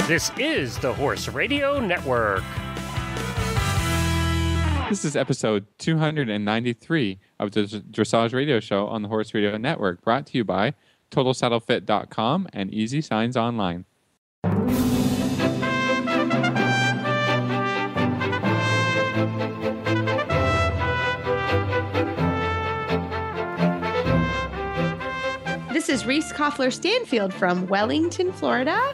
This is the Horse Radio Network. This is episode 293 of the Dressage Radio Show on the Horse Radio Network, brought to you by TotalSaddleFit.com and Easy Signs Online. This is Reese Koffler-Stanfield from Wellington, Florida.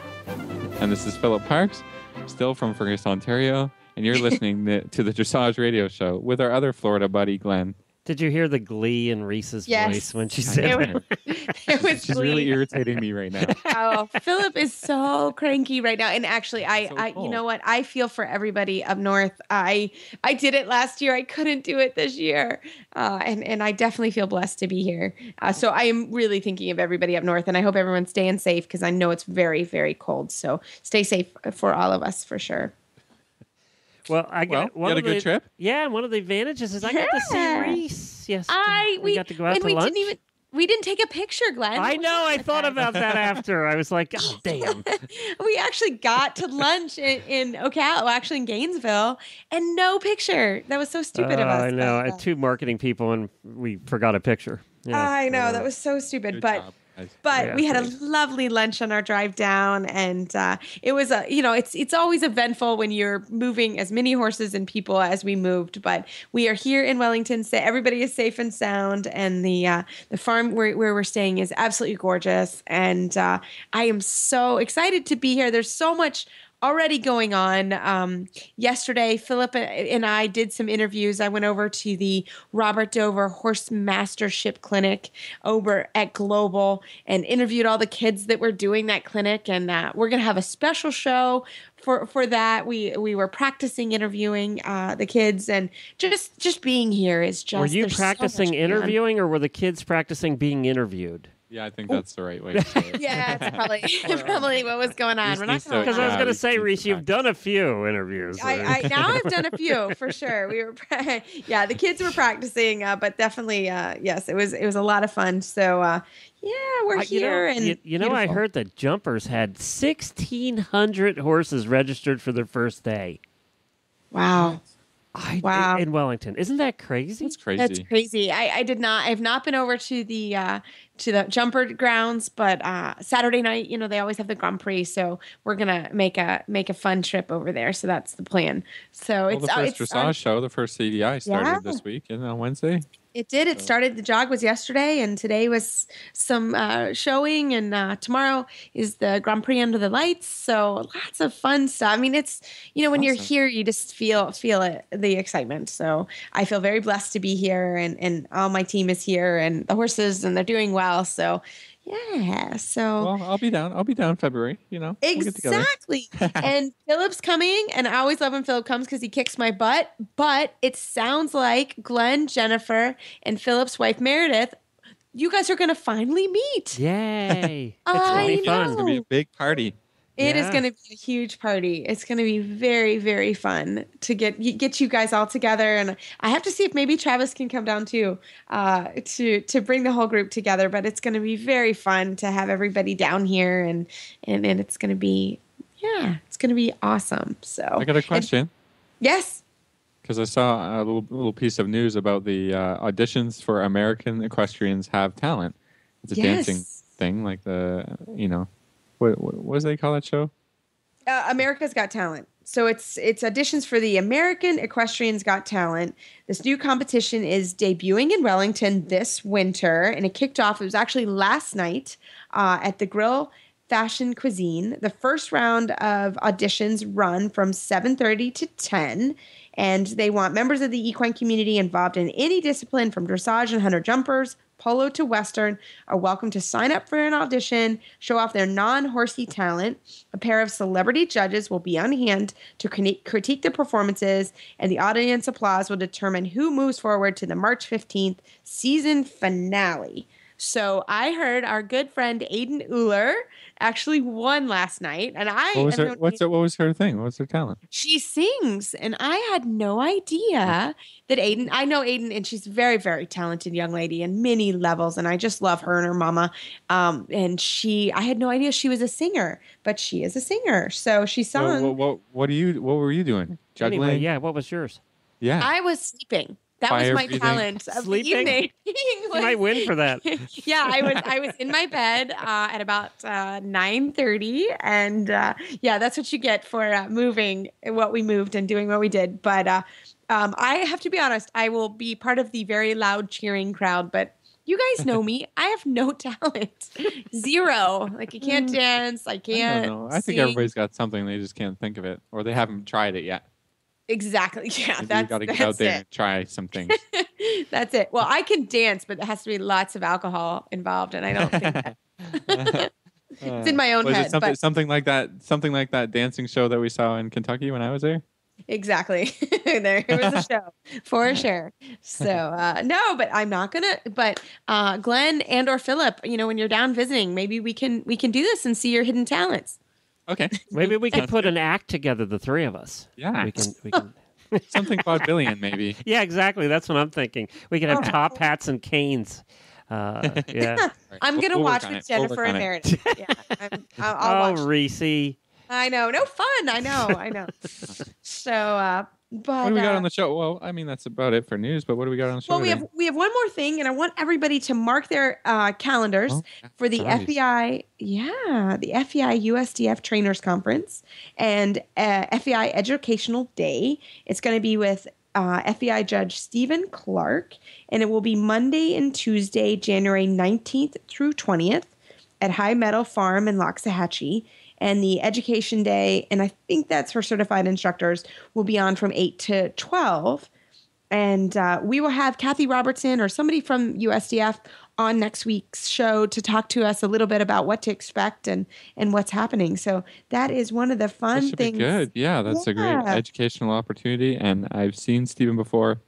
And this is Philip Parks, still from Fergus, Ontario. And you're listening to the Dressage Radio Show with our other Florida buddy, Glenn. Did you hear the glee in Reese's voice when she said it was She's really irritating me right now. Oh, Philip is so cranky right now. And actually, you know what? I feel for everybody up north. I did it last year. I couldn't do it this year. And I definitely feel blessed to be here. So I am really thinking of everybody up north. And I hope everyone's staying safe because I know it's very, very cold. So stay safe for all of us for sure. Well, you had a good trip? Yeah, one of the advantages is I got to see Reese yesterday. We got to go out to lunch. We didn't take a picture, Glenn. I know. I thought about that after. I was like, oh, damn. We actually got to lunch in Ocala, actually in Gainesville, and no picture. That was so stupid of us. I know. I had two marketing people, and we forgot a picture. Yeah. I know. That was so stupid. But we had a lovely lunch on our drive down, and it was it's always eventful when you're moving as many horses and people as we moved. But we are here in Wellington, so everybody is safe and sound, and the farm where we're staying is absolutely gorgeous, and I am so excited to be here. There's so much already going on. Yesterday, Philip and I did some interviews. I went over to the Robert Dover Horse Mastership Clinic over at Global and interviewed all the kids that were doing that clinic. And we're going to have a special show for that. We were practicing interviewing the kids, and just being here is just. Were you practicing interviewing, or were the kids practicing being interviewed? Yeah, I think that's the right way to say it. Yeah, it's probably what was going on. Because I was going to say, Reese, you've done a few interviews. Now I've done a few for sure. The kids were practicing, but definitely, yes, it was a lot of fun. So, we're here. I heard that Jumpers had 1,600 horses registered for their first day. Wow. Wow. In Wellington. Isn't that crazy? That's crazy. That's crazy. I have not been over to the jumper grounds, but Saturday night, they always have the Grand Prix, so we're gonna make a fun trip over there. So that's the plan. So the first dressage show, the first CDI started this week, on Wednesday. It did. It started. The jog was yesterday, and today was some showing, and tomorrow is the Grand Prix under the lights. So lots of fun stuff. I mean, it's when you're here, you just feel it, the excitement. So I feel very blessed to be here, and all my team is here, and the horses, and they're doing well. So. Yeah, so... Well, I'll be down February, Exactly. And Philip's coming, and I always love when Philip comes because he kicks my butt, but it sounds like Glenn, Jennifer, and Philip's wife, Meredith, you guys are going to finally meet. Yay. It's going to be fun. It's going to be a big party. It is going to be a huge party. It's going to be very, very fun to get you guys all together. And I have to see if maybe Travis can come down too, to bring the whole group together. But it's going to be very fun to have everybody down here, and it's going to be, it's going to be awesome. So I got a question. Yes. Because I saw a little piece of news about the auditions for American Equestrians Have Talent. It's a dancing thing, like what do they call that show? America's Got Talent. So it's auditions for the American Equestrians Got Talent. This new competition is debuting in Wellington this winter, and it kicked off. It was actually last night at the Grill Fashion Cuisine. The first round of auditions run from 7:30 to 10, and they want members of the equine community involved in any discipline from dressage and hunter jumpers, polo to Western, are welcome to sign up for an audition, show off their non-horsey talent. A pair of celebrity judges will be on hand to critique the performances, and the audience applause will determine who moves forward to the March 15th season finale. So I heard our good friend Aiden Uller actually won last night. And what was her thing? What was her talent? She sings. And I had no idea that I know Aiden, and she's a very, very talented young lady in many levels. And I just love her and her mama. And I had no idea she was a singer, but she is a singer. So she sung. What were you doing? Juggling? Anyway, yeah. What was yours? Yeah. I was sleeping. That was my talent of Sleeping? the evening. You might win for that. Yeah, I was in my bed at about 9:30, and that's what you get for moving what we moved and doing what we did. But I have to be honest, I will be part of the very loud cheering crowd. But you guys know me; I have no talent, zero. Like I can't dance, I can't. I don't know. I think everybody's got something; they just can't think of it, or they haven't tried it yet. Exactly. Yeah, you got to get out there and try some things. That's it. Well, I can dance, but there has to be lots of alcohol involved, and I don't think that. It's in my own head. Something like that dancing show that we saw in Kentucky when I was there? Exactly. There was a show for sure. So no, but I'm not gonna. But Glenn and or Philip, when you're down visiting, maybe we can do this and see your hidden talents. Okay. Maybe we could put an act together, the three of us. Yeah. We can. Something vaudevillian, maybe. Yeah, exactly. That's what I'm thinking. We could have top hats and canes. Yeah. I'm going to watch with Jennifer and Meredith. Yeah, I'll watch. Reese. I know. No fun. I know. So, but what do we got on the show? Well, I mean, that's about it for news, but what do we got on the show today? we have one more thing, and I want everybody to mark their calendars for the FEI, the FEI USDF Trainers Conference and FEI Educational Day. It's going to be with FEI Judge Stephen Clark, and it will be Monday and Tuesday, January 19th through 20th at High Meadow Farm in Loxahatchee. And the education day, and I think that's for certified instructors, will be on from 8 to 12. And we will have Kathy Robertson or somebody from USDF on next week's show to talk to us a little bit about what to expect and what's happening. So that is one of the fun that things. Be good. Yeah, that's a great educational opportunity. And I've seen Stephen before.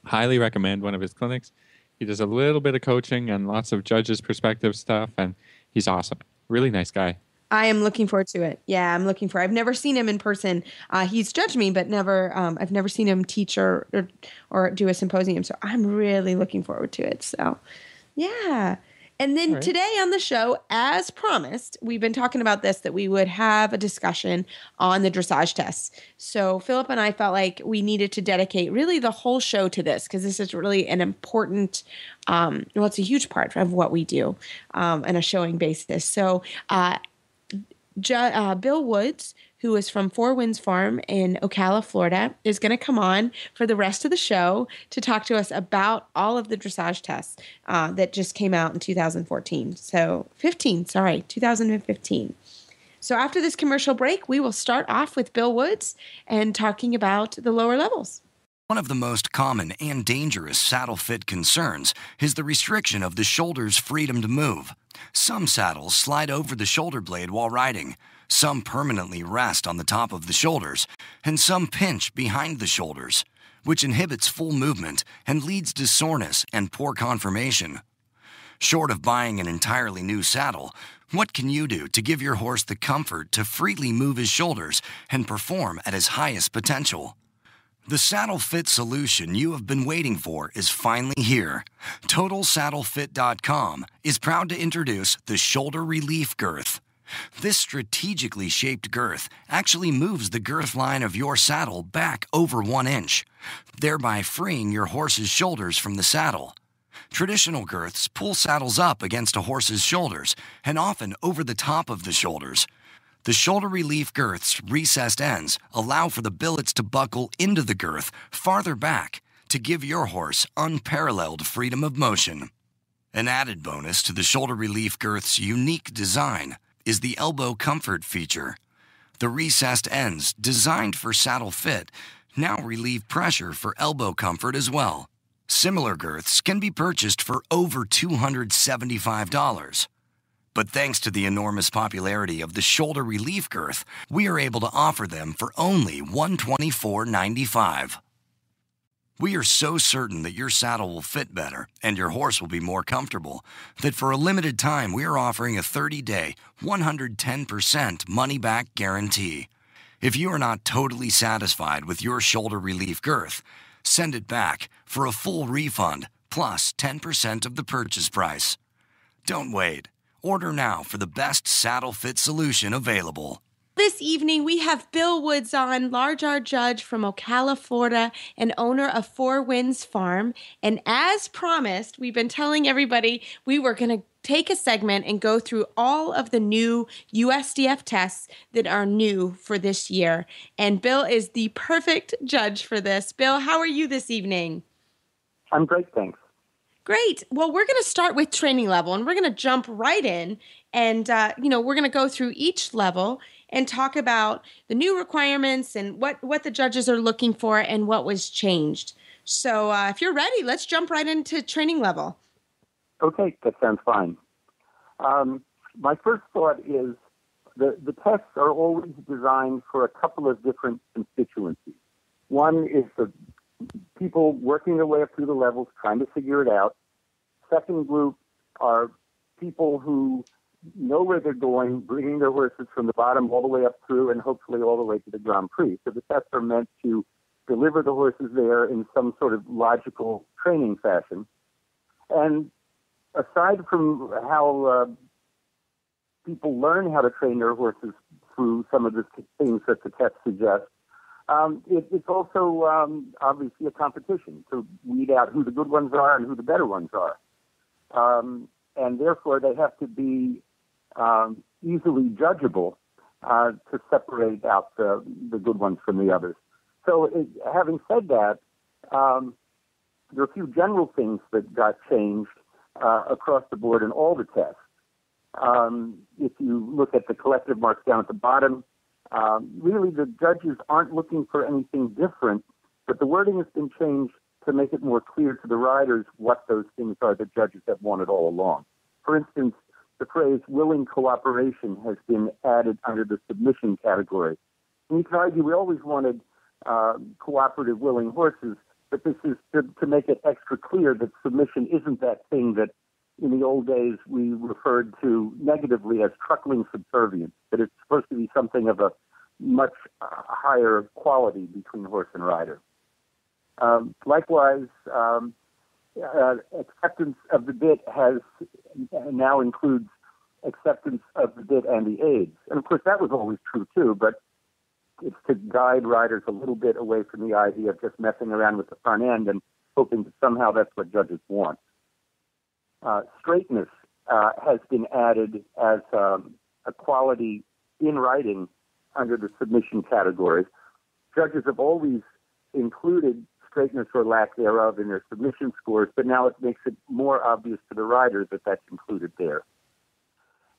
Highly recommend one of his clinics. He does a little bit of coaching and lots of judges' perspective stuff. And he's awesome. Really nice guy. I am looking forward to it. Yeah, I'm looking for. I've never seen him in person. He's judged me, but never. I've never seen him teach or do a symposium. So I'm really looking forward to it. So, yeah. And then today on the show, as promised, we've been talking about this, that we would have a discussion on the dressage tests. So Philip and I felt like we needed to dedicate really the whole show to this because this is really an important, it's a huge part of what we do on a showing basis. So Bill Woods, who is from Four Winds Farm in Ocala, Florida, is going to come on for the rest of the show to talk to us about all of the dressage tests that just came out in 2015. So after this commercial break, we will start off with Bill Woods and talking about the lower levels. One of the most common and dangerous saddle fit concerns is the restriction of the shoulder's freedom to move. Some saddles slide over the shoulder blade while riding, some permanently rest on the top of the shoulders, and some pinch behind the shoulders, which inhibits full movement and leads to soreness and poor conformation. Short of buying an entirely new saddle, what can you do to give your horse the comfort to freely move his shoulders and perform at his highest potential? The saddle fit solution you have been waiting for is finally here. TotalSaddleFit.com is proud to introduce the Shoulder Relief Girth. This strategically shaped girth actually moves the girth line of your saddle back over 1 inch, thereby freeing your horse's shoulders from the saddle. Traditional girths pull saddles up against a horse's shoulders and often over the top of the shoulders. The Shoulder Relief Girth's recessed ends allow for the billets to buckle into the girth farther back to give your horse unparalleled freedom of motion. An added bonus to the Shoulder Relief Girth's unique design is the elbow comfort feature. The recessed ends, designed for saddle fit, now relieve pressure for elbow comfort as well. Similar girths can be purchased for over $275. But thanks to the enormous popularity of the Shoulder Relief Girth, we are able to offer them for only $124.95. We are so certain that your saddle will fit better and your horse will be more comfortable that for a limited time we are offering a 30-day, 110% money-back guarantee. If you are not totally satisfied with your shoulder relief girth, send it back for a full refund plus 10% of the purchase price. Don't wait. Order now for the best saddle fit solution available. This evening, we have Bill Woods on, Large R Judge from Ocala, Florida, and owner of Four Winds Farm. And as promised, we've been telling everybody we were going to take a segment and go through all of the new USDF tests that are new for this year. And Bill is the perfect judge for this. Bill, how are you this evening? I'm great, thanks. Great. Well, we're going to start with training level, and we're going to jump right in. And, we're going to go through each level and talk about the new requirements and what the judges are looking for and what was changed. So if you're ready, let's jump right into training level. Okay, that sounds fine. My first thought is the tests are always designed for a couple of different constituencies. One is the people working their way up through the levels, trying to figure it out. Second group are people who know where they're going, bringing their horses from the bottom all the way up through and hopefully all the way to the Grand Prix. So the tests are meant to deliver the horses there in some sort of logical training fashion. And aside from how people learn how to train their horses through some of the things that the tests suggest, it's also obviously a competition to weed out who the good ones are and who the better ones are. And therefore, they have to be easily judgeable to separate out the good ones from the others. So having said that, there are a few general things that got changed across the board in all the tests. If you look at the collective marks down at the bottom, really the judges aren't looking for anything different, but the wording has been changed to make it more clear to the riders what those things are that judges have wanted all along. For instance, the phrase willing cooperation has been added under the submission category. And you can argue we always wanted cooperative, willing horses, but this is to make it extra clear that submission isn't that thing that in the old days we referred to negatively as truckling subservience, that it's supposed to be something of a much higher quality between horse and rider. Likewise, acceptance of the bit now includes acceptance of the bit and the aids. And of course, that was always true too, but it's to guide riders a little bit away from the idea of just messing around with the front end and hoping that somehow that's what judges want. Straightness has been added as a quality in writing under the submission category. Judges have always included straightness or lack thereof in their submission scores, but now it makes it more obvious to the rider that that's included there.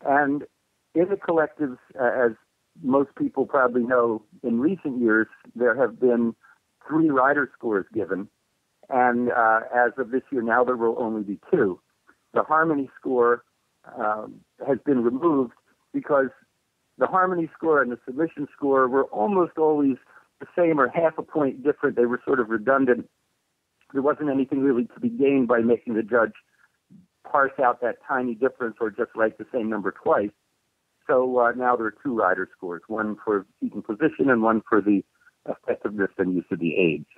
And in the collectives, as most people probably know, in recent years, there have been 3 rider scores given. And as of this year, now there will only be 2. The harmony score has been removed because the harmony score and the submission score were almost always the same or half a point different. They were sort of redundant. There wasn't anything really to be gained by making the judge parse out that tiny difference or just write the same number twice. So now there are 2 rider scores, one for seat and position and one for the effectiveness and use of the aids.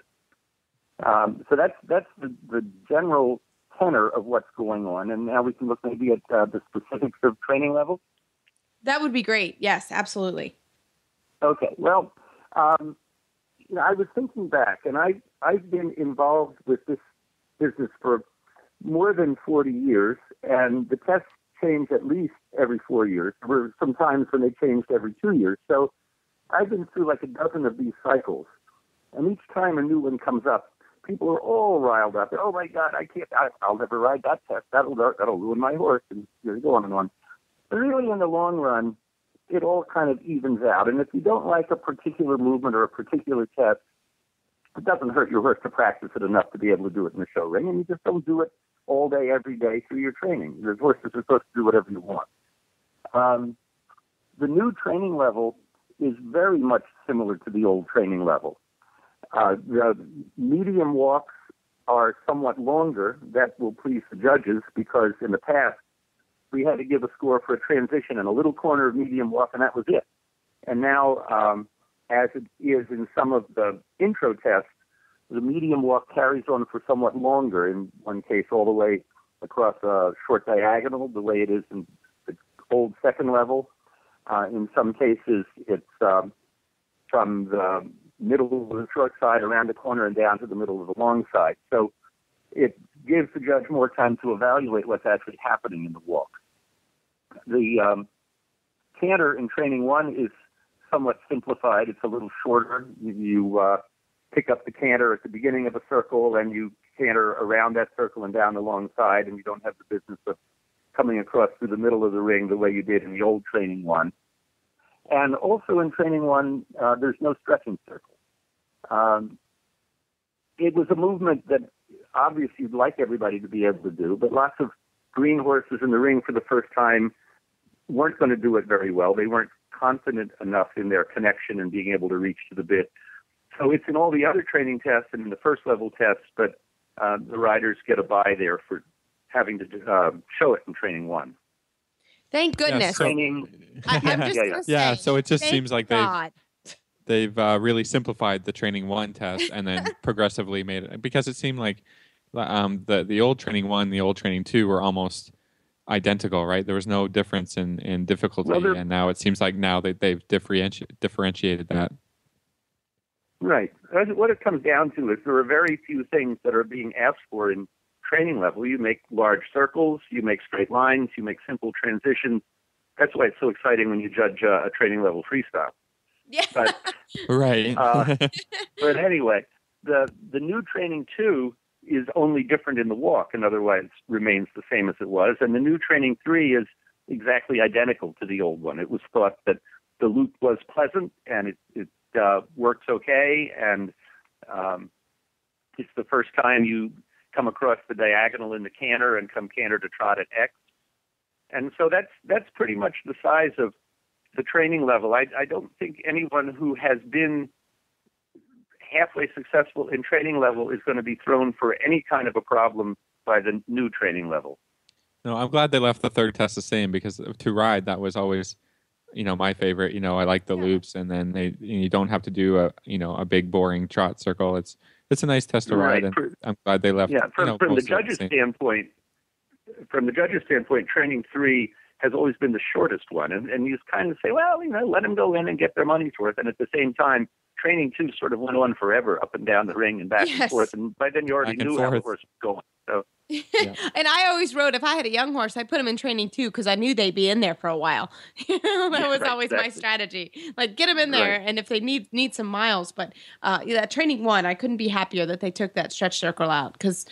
So that's the general tenor of what's going on. And now we can look maybe at the specifics of training levels. That would be great. Yes, absolutely. Okay. Well, I was thinking back, and I've been involved with this business for more than 40 years, and the tests change at least every 4 years. There were some times when they changed every 2 years. So I've been through like a dozen of these cycles, and each time a new one comes up, people are all riled up. Oh my God, I'll never ride that test. That'll ruin my horse, and you go on and on. But really, in the long run, it all kind of evens out. And if you don't like a particular movement or a particular test, it doesn't hurt your horse to practice it enough to be able to do it in the show ring, and you just don't do it all day, every day through your training. Your horses are supposed to do whatever you want. The new training level is very much similar to the old training level. The medium walks are somewhat longer. That will please the judges because in the past we had to give a score for a transition and a little corner of medium walk, and that was it. And now, as it is in some of the intro tests, the medium walk carries on for somewhat longer, in one case all the way across a short diagonal, the way it is in the old second level. In some cases, it's from the middle of the short side around the corner and down to the middle of the long side. So it gives the judge more time to evaluate what's actually happening in the walk. The canter in training one is somewhat simplified. It's a little shorter. You pick up the canter at the beginning of a circle, and you canter around that circle and down the long side, and you don't have the business of coming across through the middle of the ring the way you did in the old training one. And also in training one, there's no stretching circle. It was a movement that obviously you'd like everybody to be able to do, but lots of green horses in the ring for the first time weren't going to do it very well. They weren't confident enough in their connection and being able to reach to the bit. So it's in all the other training tests and in the first level tests, but the riders get a bye there for having to show it in training one. Thank goodness. Yeah, so, I'm just gonna say, so it just seems like God. they've really simplified the training one test and then progressively made it, because it seemed like the old training one, the old training two were almost identical, right? There was no difference in difficulty, and now it seems like now they've differentiated that. Right. What it comes down to is there are very few things that are being asked for in training level. You make large circles, you make straight lines, you make simple transitions. That's why it's so exciting when you judge a training level freestyle. Yeah. But, right. but anyway, the new training 2 is only different in the walk and otherwise remains the same as it was. And the new training 3 is exactly identical to the old one. It was thought that the loop was pleasant and it works okay. And it's the first time you come across the diagonal in the canter and come canter to trot at X. And so that's pretty much the size of the training level. I don't think anyone who has been halfway successful in training level is going to be thrown for any kind of a problem by the new training level. No, I'm glad they left the third test the same, because to ride, that was always, my favorite. I like the loops, and then you don't have to do a big boring trot circle. It's a nice test to ride, and I'm glad they left. Yeah, from the judge's standpoint, training 3 has always been the shortest one, and you kind of say, well, let them go in and get their money's worth, and at the same time, training 2 sort of went on forever, up and down the ring and back and forth, and by then you already knew how the horse was going. So. Yeah. And I always wrote, if I had a young horse, I put him in training 2 because I knew they'd be in there for a while. That was always my strategy. Like, get them in there, and if they need some miles. But that training 1, I couldn't be happier that they took that stretch circle out, because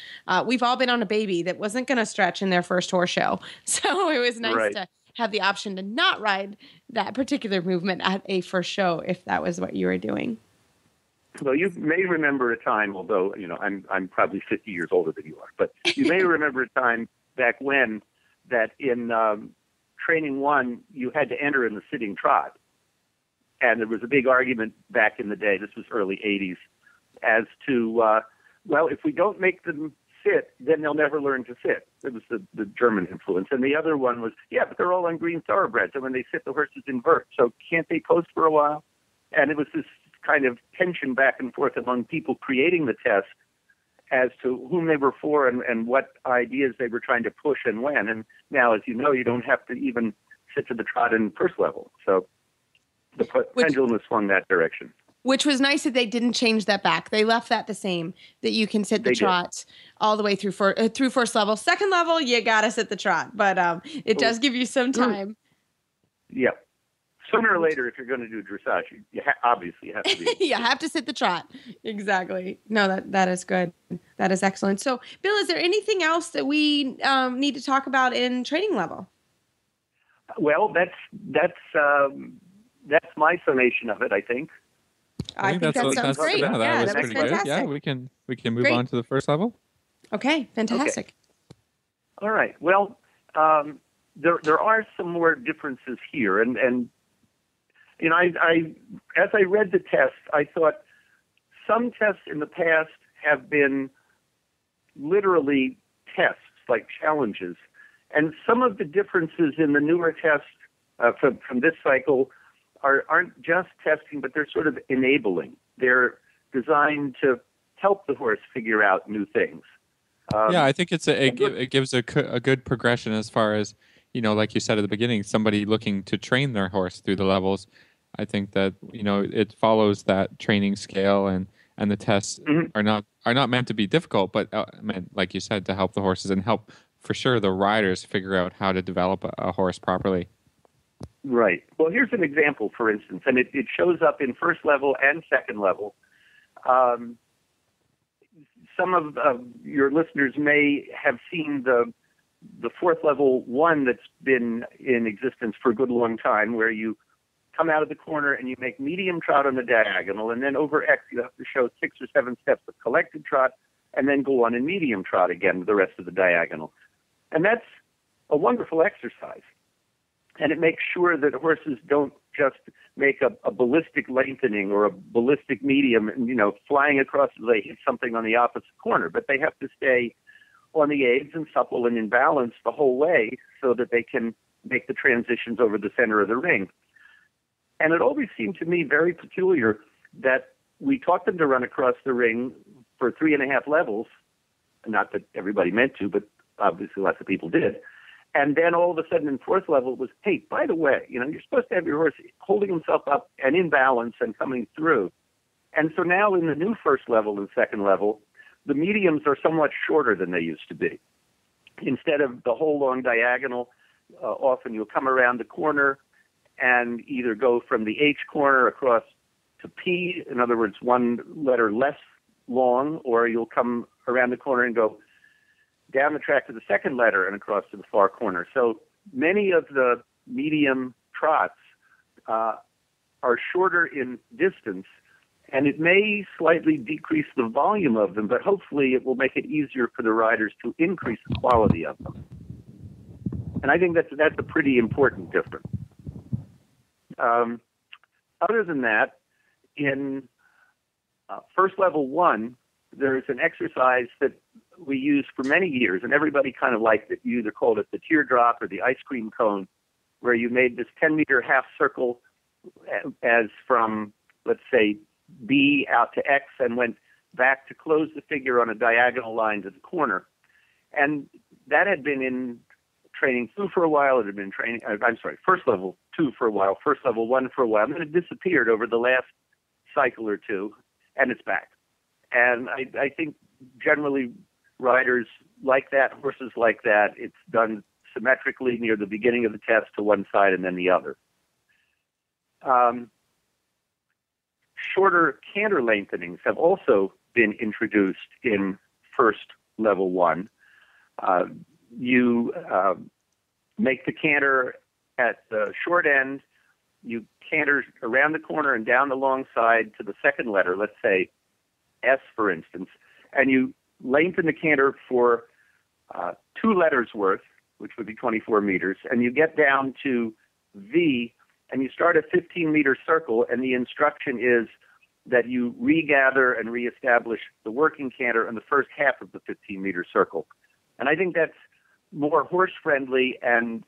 we've all been on a baby that wasn't going to stretch in their first horse show. So it was nice to have the option to not ride that particular movement at a first show if that was what you were doing. Well, you may remember a time, although, I'm probably 50 years older than you are, but you may remember a time back when that in training 1, you had to enter in the sitting trot. And there was a big argument back in the day, this was early 80s, as to, if we don't make them sit, then they'll never learn to sit. It was the German influence. And the other one was, but they're all on green thoroughbreds, and when they sit, the horses invert. So can't they post for a while? And it was this kind of tension back and forth among people creating the test as to whom they were for and what ideas they were trying to push and when. And now, as you know, you don't have to even sit to the trot in first level. So the pendulum has swung that direction. Which was nice that they didn't change that back. They left that the same, that you can sit the trot all the way through first level. Second level, you got to sit the trot, but it does give you some time. Yeah. Sooner or later, if you're going to do dressage, you obviously have to be. You have to sit the trot. Exactly. No, that is good. That is excellent. So, Bill, is there anything else that we need to talk about in training level? Well, that's my summation of it, I think. I think that sounds great. Yeah, that was pretty good. Yeah, we can move on to the first level. Okay, fantastic. Okay. All right. Well, there are some more differences here, and I as I read the test, I thought some tests in the past have been literally tests, like challenges. And some of the differences in the newer tests from this cycle aren't just testing, but they're sort of enabling. They're designed to help the horse figure out new things. I think it gives a good progression as far as, like you said at the beginning, somebody looking to train their horse through the levels. I think that, it follows that training scale, and the tests are not meant to be difficult, but meant, like you said, to help the horses and help, for sure, the riders figure out how to develop a horse properly. Right. Well, here's an example, for instance, and it shows up in first level and second level. Some of your listeners may have seen the fourth level one that's been in existence for a good long time, where you come out of the corner and you make medium trot on the diagonal, and then over X you have to show 6 or 7 steps of collected trot, and then go on in medium trot again the rest of the diagonal. And that's a wonderful exercise. And it makes sure that horses don't just make a ballistic lengthening or a ballistic medium, flying across as they hit something on the opposite corner, but they have to stay on the aids and supple and in balance the whole way so that they can make the transitions over the center of the ring. And it always seemed to me very peculiar that we taught them to run across the ring for 3.5 levels, not that everybody meant to, but obviously lots of people did. And then all of a sudden in fourth level it was, hey, by the way, you're supposed to have your horse holding himself up and in balance and coming through. And so now in the new first level and second level, the mediums are somewhat shorter than they used to be. Instead of the whole long diagonal, often you'll come around the corner and either go from the H corner across to P, in other words, one letter less long, or you'll come around the corner and go down the track to the second letter and across to the far corner. So many of the medium trots are shorter in distance, and it may slightly decrease the volume of them, but hopefully it will make it easier for the riders to increase the quality of them. And I think that's a pretty important difference. Other than that, in first level one, there's an exercise that we used for many years, and everybody kind of liked it. You either called it the teardrop or the ice cream cone, where you made this 10-meter half circle as from, let's say, B out to X, and went back to close the figure on a diagonal line to the corner. And that had been in training 2 for a while. It had been training, first level 2 for a while, first level 1 for a while, and then it disappeared over the last cycle or two, and it's back. And I think generally riders like that, horses like that. It's done symmetrically near the beginning of the test to one side and then the other. Shorter canter lengthenings have also been introduced in first level one. You make the canter at the short end, you canter around the corner and down the long side to the second letter, let's say S, for instance, and you lengthen the canter for 2 letters worth, which would be 24 meters, and you get down to V, and you start a 15-meter circle, and the instruction is that you regather and reestablish the working canter in the first half of the 15-meter circle. And I think that's more horse-friendly and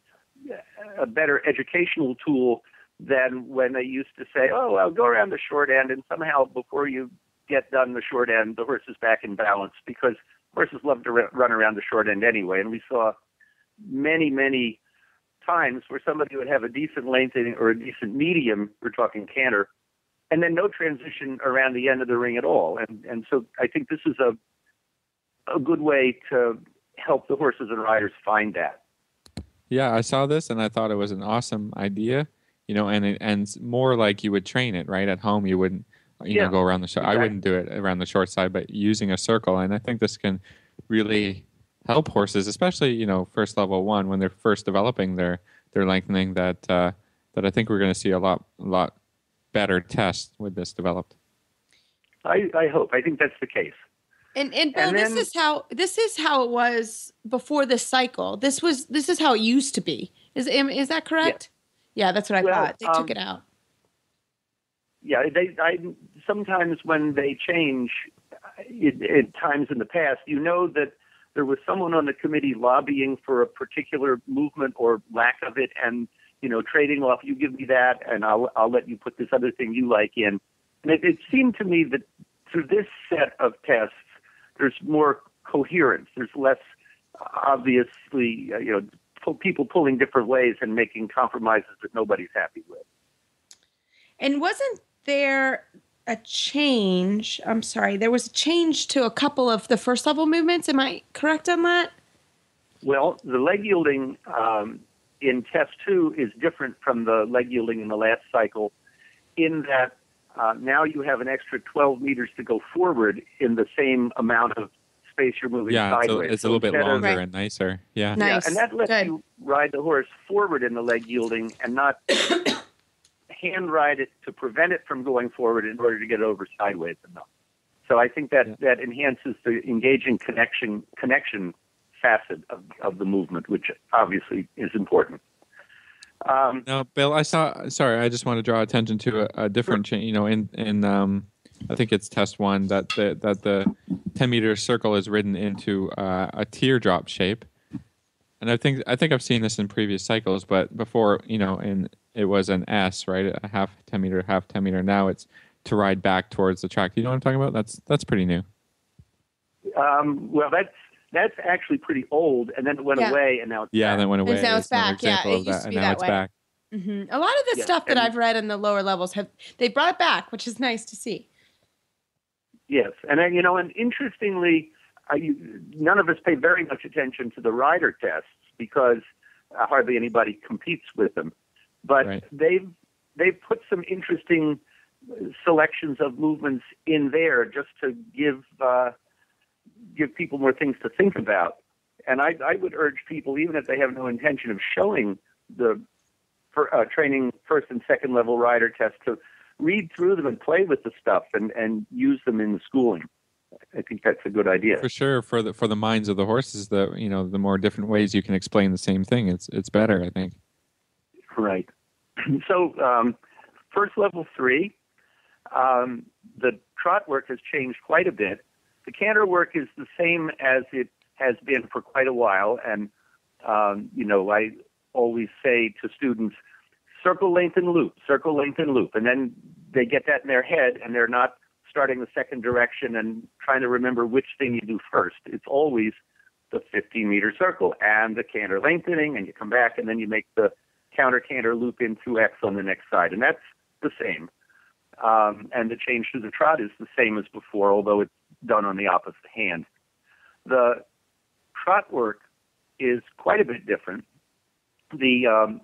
a better educational tool than when they used to say, oh, well, go around the short end, and somehow before you get done the short end, the horse is back in balance, because horses love to run around the short end anyway. And we saw many, many times where somebody would have a decent lengthening or a decent medium, we're talking canter, and then no transition around the end of the ring at all. And so I think this is a good way to help the horses and riders find that. Yeah, I saw this and I thought it was an awesome idea, and more like you would train it, right? At home, you wouldn't, go around the short. Exactly. I wouldn't do it around the short side, but using a circle. And I think this can really help horses, especially, first level one, when they're first developing their lengthening, that I think we're going to see a lot better tests with this developed. I hope. I think that's the case. And Bill, this is how it was before this cycle. This is how it used to be. Is that correct? Yeah, that's what I thought. They took it out. Yeah, sometimes when they change, at times in the past, you know that there was someone on the committee lobbying for a particular movement or lack of it, and trading off. You give me that, and I'll let you put this other thing you like in. And it seemed to me that through this set of tests, there's more coherence. There's less obviously, people pulling different ways and making compromises that nobody's happy with. And wasn't there a change? I'm sorry, there was a change to a couple of the first level movements. Am I correct on that? Well, the leg yielding in test 2 is different from the leg yielding in the last cycle in that now you have an extra 12 meters to go forward in the same amount of space you're moving sideways. It's a little bit longer and nicer. Yeah. Nice. Yeah, and that lets you ride the horse forward in the leg yielding and not hand ride it to prevent it from going forward in order to get over sideways enough. So I think that enhances the engaging connection facet of the movement, which obviously is important. Now, Bill, I just want to draw attention to a different change. In I think it's test 1 that the 10-meter circle is ridden into a teardrop shape, and I think I've seen this in previous cycles, but before it was an S, right? A half 10 meter. Now it's to ride back towards the track. Do you know what I'm talking about? That's pretty new. Well, that's actually pretty old, and then it went away, and now it's back. Then it went away. And now it's back. Yeah, it used to be that way. Back. Mm-hmm. A lot of the stuff that I've read in the lower levels they brought it back, which is nice to see. Yes, and and interestingly, none of us pay very much attention to the rider tests because hardly anybody competes with them. But they've put some interesting selections of movements in there just to give people more things to think about. And I would urge people, even if they have no intention of showing the training first and second level rider tests, to read through them and play with the stuff and use them in the schooling. I think that's a good idea. For sure, for the minds of the horses, the more different ways you can explain the same thing, it's better, I think. Right. So, first level 3, the trot work has changed quite a bit. The canter work is the same as it has been for quite a while, and I always say to students, circle, lengthen, loop, and then they get that in their head, and they're not starting the second direction and trying to remember which thing you do first. It's always the 15-meter circle and the canter lengthening, and you come back, and then you make the counter canter loop in 2x on the next side, and that's the same. And the change to the trot is the same as before, although it's done on the opposite hand. The trot work is quite a bit different. The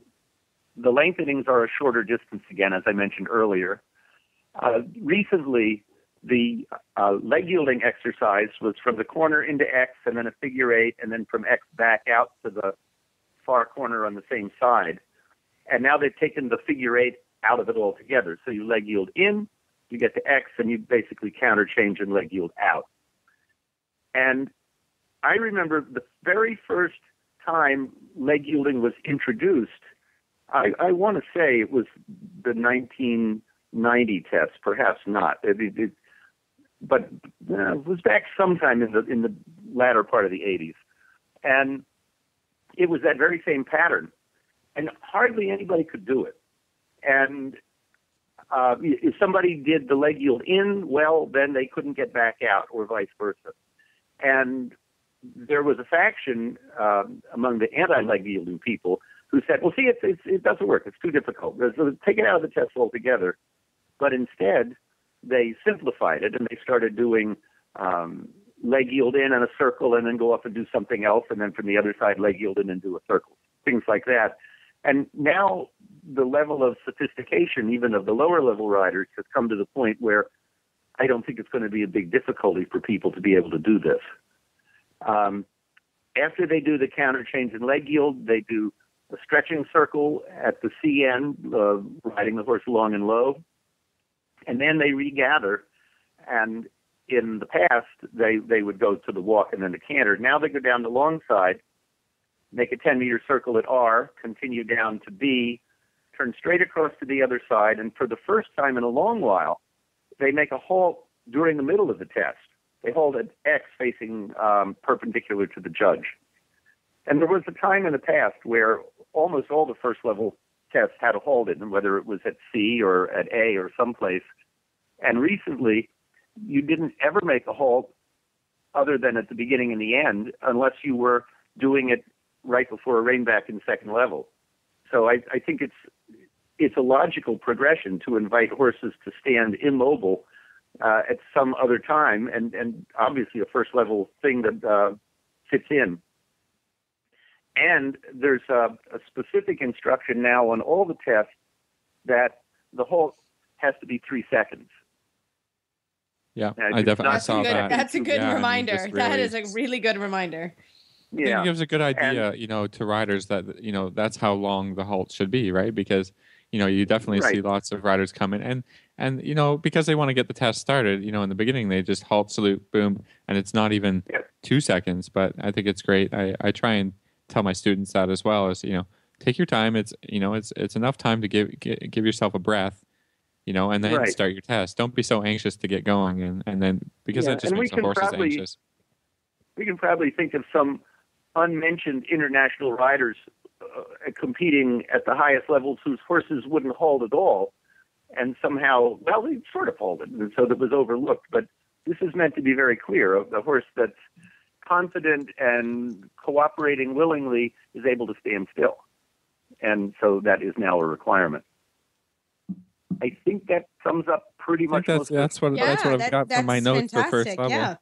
lengthenings are a shorter distance again, as I mentioned earlier. Recently, the leg yielding exercise was from the corner into X and then a figure 8, and then from X back out to the far corner on the same side. And now they've taken the figure 8 out of it altogether. So you leg yield in, you get to X, and you basically counter change and leg yield out. And I remember the very first time leg yielding was introduced, I want to say it was the 1990 test, perhaps not. But it was back sometime in the latter part of the 80s. And it was that very same pattern. And hardly anybody could do it. And if somebody did the leg yield in, well, then they couldn't get back out, or vice versa. And there was a faction among the anti-leg yielding people who said, well, see, it doesn't work. It's too difficult. So take it out of the test altogether. But instead, they simplified it, and they started doing leg yield in and a circle, and then go off and do something else, and then from the other side, leg yield in and do a circle, things like that. And now the level of sophistication, even of the lower level riders, has come to the point where I don't think it's going to be a big difficulty for people to be able to do this. After they do the counter change and leg yield, they do a stretching circle at the C end, riding the horse long and low. And then they regather. And in the past, they would go to the walk and then the canter. Now they go down the long side, make a 10-meter circle at R, continue down to B, turn straight across to the other side, and for the first time in a long while, they make a halt during the middle of the test. They hold at X facing perpendicular to the judge. And there was a time in the past where almost all the first level tests had a halt in them, whether it was at C or at A or someplace. And recently, you didn't ever make a halt other than at the beginning and the end, unless you were doing it right before a rainback in second level. So I think it's a logical progression to invite horses to stand immobile at some other time, and obviously a first level thing that fits in. And there's a specific instruction now on all the tests that the halt has to be 3 seconds. Yeah, I definitely saw that. That's a good reminder. Really, that is a really good reminder. Yeah, it gives a good idea, to riders that, that's how long the halt should be, right? Because, you definitely see lots of riders come in and, because they want to get the test started, in the beginning, they just halt, salute, boom, and it's not even 2 seconds, but I think it's great. I try and tell my students that as well as, take your time. It's, it's enough time to give yourself a breath, and then start your test. Don't be so anxious to get going. And then, because that just makes the horses anxious. We can probably think of some unmentioned international riders competing at the highest levels whose horses wouldn't halt at all. And somehow, they sort of halted, and so that was overlooked. But this is meant to be very clear. The horse that's confident and cooperating willingly is able to stand still. And so that is now a requirement. I think that sums up pretty much. That's what I've got from my notes for first level. Yeah,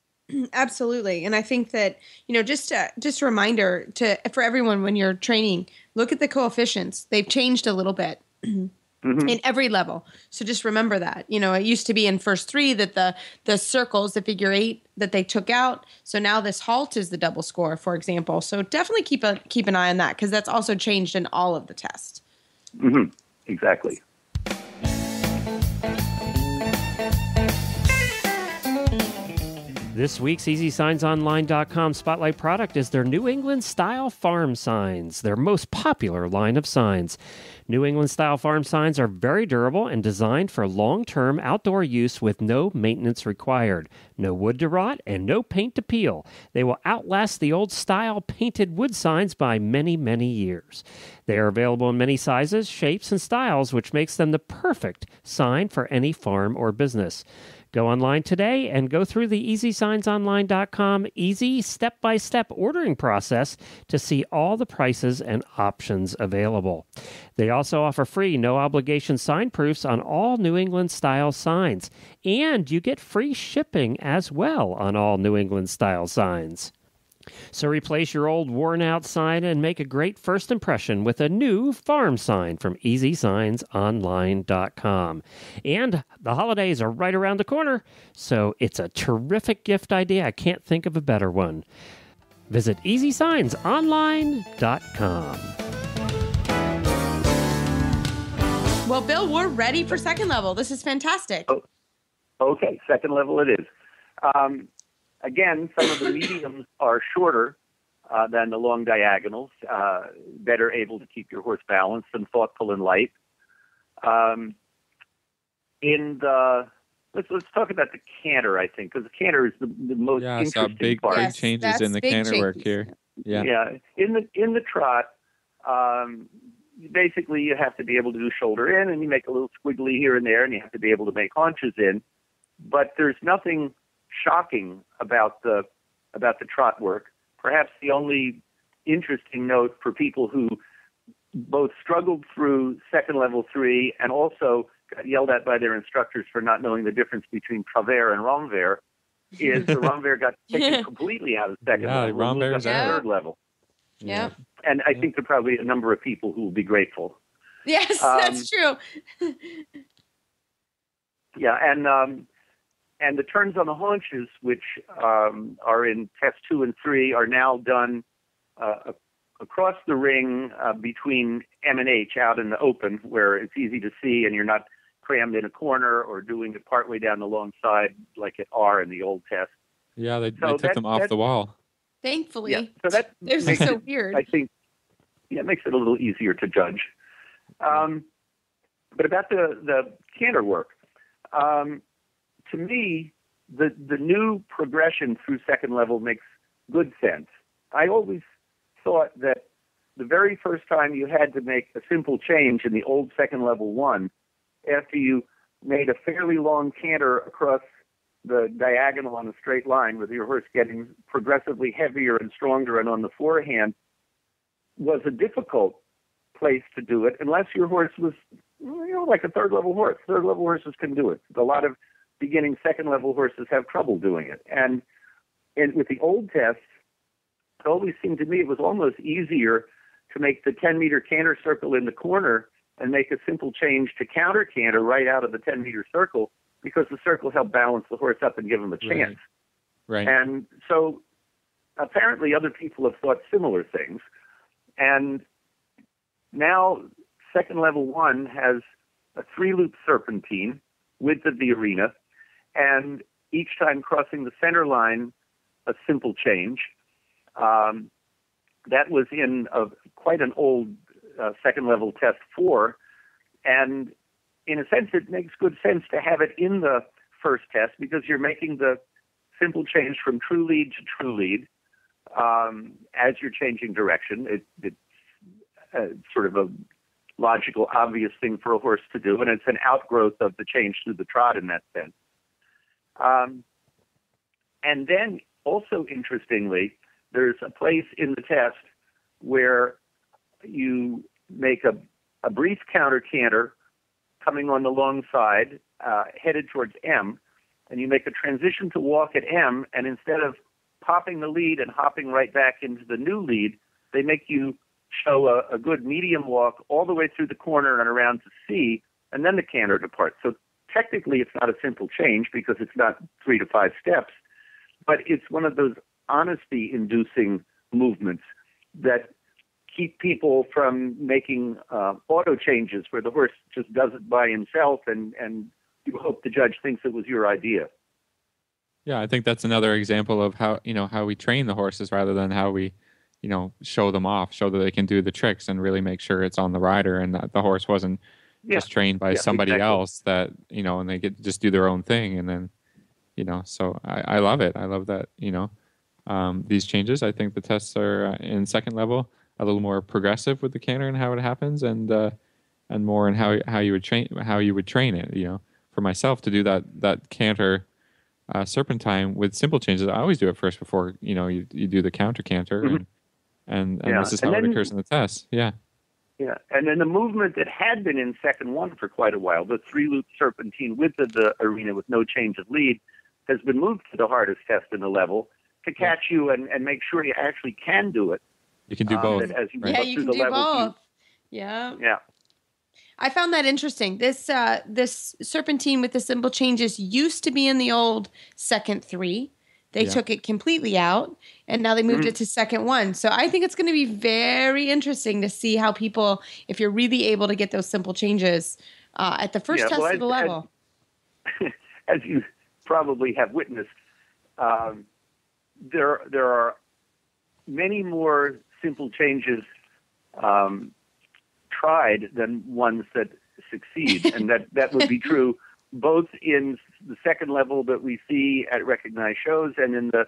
absolutely. And I think that, just a reminder for everyone when you're training, look at the coefficients. They've changed a little bit. In every level. So just remember that. It used to be in first 3 that the circles, the figure 8 that they took out. So now this halt is the double score, for example. So definitely keep an eye on that, because that's also changed in all of the tests. Exactly. This week's EasySignsOnline.com spotlight product is their New England Style Farm Signs, their most popular line of signs. New England Style Farm Signs are very durable and designed for long-term outdoor use with no maintenance required, no wood to rot, and no paint to peel. They will outlast the old style painted wood signs by many, many years. They are available in many sizes, shapes, and styles, which makes them the perfect sign for any farm or business. Go online today and go through the EasySignsOnline.com easy step-by-step ordering process to see all the prices and options available. They also offer free, no-obligation sign proofs on all New England-style signs, and you get free shipping as well on all New England-style signs. So replace your old worn-out sign and make a great first impression with a new farm sign from EasySignsOnline.com. And the holidays are right around the corner, so it's a terrific gift idea. I can't think of a better one. Visit EasySignsOnline.com. Well, Bill, we're ready for second level. This is fantastic. Oh, okay, second level it is. Again, some of the mediums are shorter than the long diagonals, better able to keep your horse balanced and thoughtful and light. Let's talk about the canter, I think, because the canter is the most interesting big, part. Big changes in the canter work here. Yeah. In the trot, basically you have to be able to do shoulder in, and you make a little squiggly here and there, and you have to be able to make haunches in. But there's nothing shocking about the trot work. Perhaps the only interesting note for people who both struggled through second level 3 and also got yelled at by their instructors for not knowing the difference between travers and renvers is the renvers got taken completely out of second level. Renvers got third level. Yeah. And I think there are probably a number of people who will be grateful. Yes, that's true. Yeah, and the turns on the haunches, which are in test 2 and 3, are now done across the ring between M and H out in the open, where it's easy to see and you're not crammed in a corner or doing it partway down the long side like at R in the old test. Yeah, they took them off the wall. Thankfully. Yeah, so it was so weird. I think, it makes it a little easier to judge. But about the canter work, to me, the new progression through second level makes good sense. I always thought that the very first time you had to make a simple change in the old second level one, after you made a fairly long canter across the diagonal on a straight line with your horse getting progressively heavier and stronger and on the forehand, was a difficult place to do it unless your horse was, like a third level horse. Third level horses can do it. A lot of beginning second level horses have trouble doing it. And with the old tests, it always seemed to me it was almost easier to make the 10-meter canter circle in the corner and make a simple change to counter canter right out of the 10-meter circle, because the circle helped balance the horse up and give him a chance. Right. And so apparently other people have thought similar things. And now second level one has a 3-loop serpentine, width of the arena, and each time crossing the center line, a simple change. That was in quite an old second level test 4. And in a sense, it makes good sense to have it in the first test, because you're making the simple change from true lead to true lead as you're changing direction. It's sort of a logical, obvious thing for a horse to do, and it's an outgrowth of the change through the trot in that sense. And then also interestingly, there's a place in the test where you make a brief counter canter coming on the long side, headed towards M, and you make a transition to walk at M, and instead of popping the lead and hopping right back into the new lead, they make you show a good medium walk all the way through the corner and around to C, and then the canter departs. So technically it's not a simple change because it's not 3 to 5 steps, but it's one of those honesty-inducing movements that keep people from making auto changes where the horse just does it by himself and you hope the judge thinks it was your idea. Yeah, I think that's another example of how we train the horses rather than how we, show them off, show that they can do the tricks and really make sure it's on the rider and that the horse wasn't just trained by somebody else that, and they get just do their own thing. And then, so I love it. I love that, these changes. I think the tests are in second level a little more progressive with the canter and how it happens, and more in how you would train it. For myself to do that canter serpentine with simple changes, I always do it first before you do the counter canter, mm-hmm. and this is how it occurs in the test. Yeah. Yeah, and then the movement that had been in second one for quite a while, the 3-loop serpentine width of the arena with no change of lead, has been moved to the hardest test in the level to catch you and make sure you actually can do it. You can do both. As you you can do both. Yeah. Yeah. I found that interesting. This serpentine with the simple changes used to be in the old second 3. They took it completely out, and now they moved it to second 1. So I think it's going to be very interesting to see how people, if you're really able to get those simple changes at the first test of the level. As you probably have witnessed, there are many more simple changes tried than ones that succeed, and that would be true both in the second level that we see at recognized shows and in the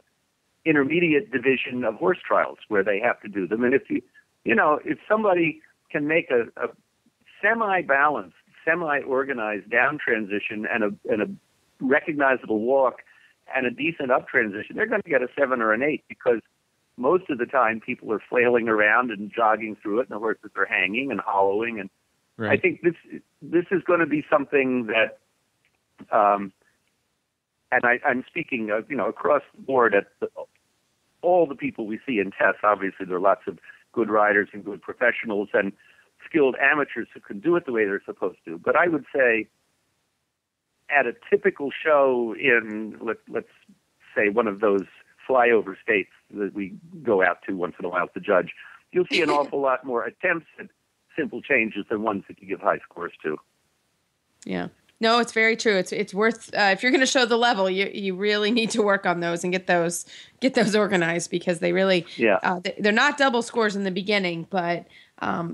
intermediate division of horse trials where they have to do them. And if somebody can make a semi-balanced, semi-organized down transition and a recognizable walk and a decent up transition, they're going to get a 7 or an 8, because most of the time people are flailing around and jogging through it, and the horses are hanging and hollowing. And right. I think this is going to be something that, and I'm speaking across the board at all the people we see in tests. Obviously, there are lots of good riders and good professionals and skilled amateurs who can do it the way they're supposed to. But I would say at a typical show in, let's say, one of those flyover states that we go out to once in a while to judge, you'll see an awful lot more attempts at simple changes than ones that you give high scores to. Yeah. No, it's very true. It's worth, if you're going to show the level, you really need to work on those and get those organized, because they really, they're not double scores in the beginning, but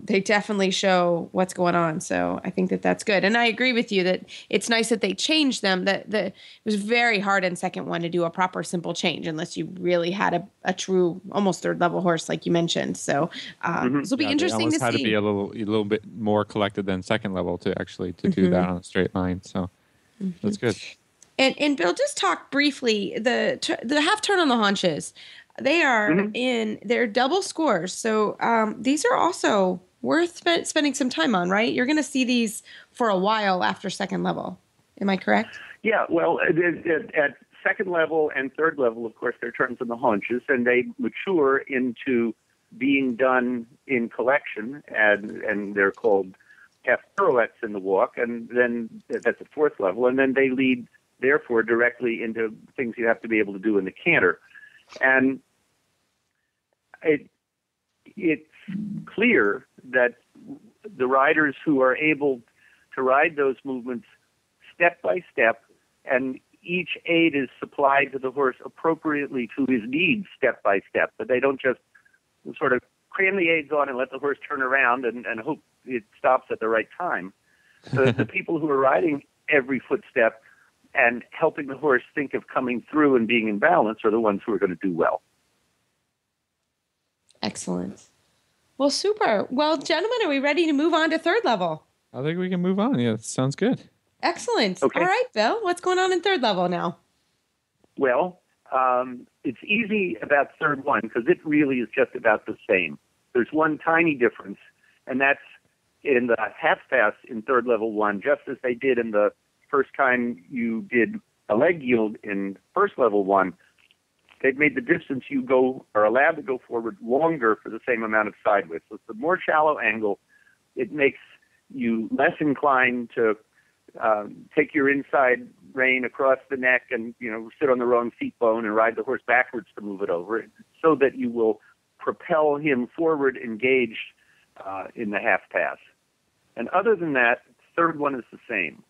they definitely show what's going on. So I think that that's good. And I agree with you that it's nice that they changed them. It was very hard in second one to do a proper simple change unless you really had a true almost third level horse, like you mentioned. So this will be interesting to see. Had to be a little bit more collected than second level to do that on a straight line. So that's good. And Bill, just talk briefly the half turn on the haunches. They are they're double scores. So these are also worth spending some time on, right? You're going to see these for a while after second level. Am I correct? Yeah, well, at second level and third level, of course, they're turns on the haunches, and they mature into being done in collection, and they're called half pirouettes in the walk, and then that's at fourth level, and then they lead, therefore, directly into things you have to be able to do in the canter. And it's clear that the riders who are able to ride those movements step by step, and each aid is supplied to the horse appropriately to his needs step by step, but they don't just sort of cram the aids on and let the horse turn around and hope it stops at the right time. The people who are riding every footstep and helping the horse think of coming through and being in balance are the ones who are going to do well. Excellent. Well, super. Well, gentlemen, are we ready to move on to third level? I think we can move on. Yeah, sounds good. Excellent. Okay. All right, Bill, what's going on in third level now? Well, it's easy about third one because it really is just about the same. There's one tiny difference, and that's in the half pass in third level one, just as they did in the first time you did a leg yield in first level one. They've made the distance you are allowed to go forward longer for the same amount of side width. So it's a more shallow angle. It makes you less inclined to take your inside rein across the neck and, sit on the wrong seat bone and ride the horse backwards to move it over, so that you will propel him forward engaged in the half pass. And other than that, third one is the same.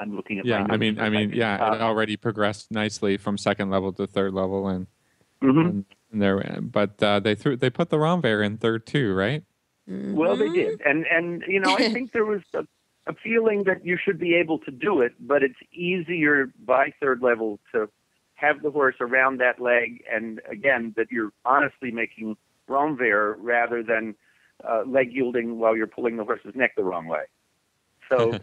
I'm looking at my notes. It already progressed nicely from second level to third level, and they put the Romvair in third too, right? Well, they did, and I think there was a feeling that you should be able to do it, but it's easier by third level to have the horse around that leg, and again that you're honestly making Romvair rather than leg yielding while you're pulling the horse's neck the wrong way. So.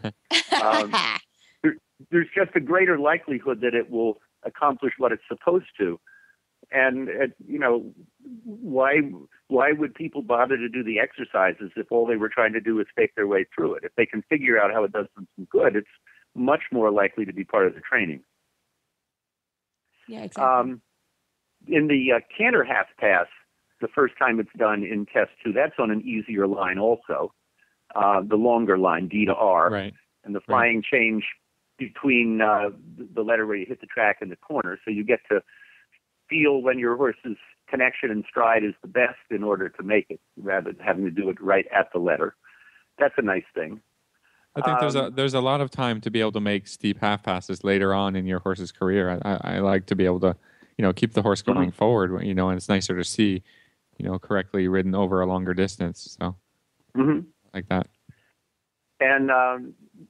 There's just a greater likelihood that it will accomplish what it's supposed to. And, why would people bother to do the exercises if all they were trying to do is fake their way through it? If they can figure out how it does them some good, it's much more likely to be part of the training. Yeah, exactly. In the canter half pass, the first time it's done in test 2, that's on an easier line also, the longer line, D to R. Right. And the flying change between the letter where you hit the track and the corner. So you get to feel when your horse's connection and stride is the best in order to make it, rather than having to do it right at the letter. That's a nice thing. I think there's a lot of time to be able to make steep half passes later on in your horse's career. I like to be able to, keep the horse going forward, and it's nicer to see, correctly ridden over a longer distance. So like that. And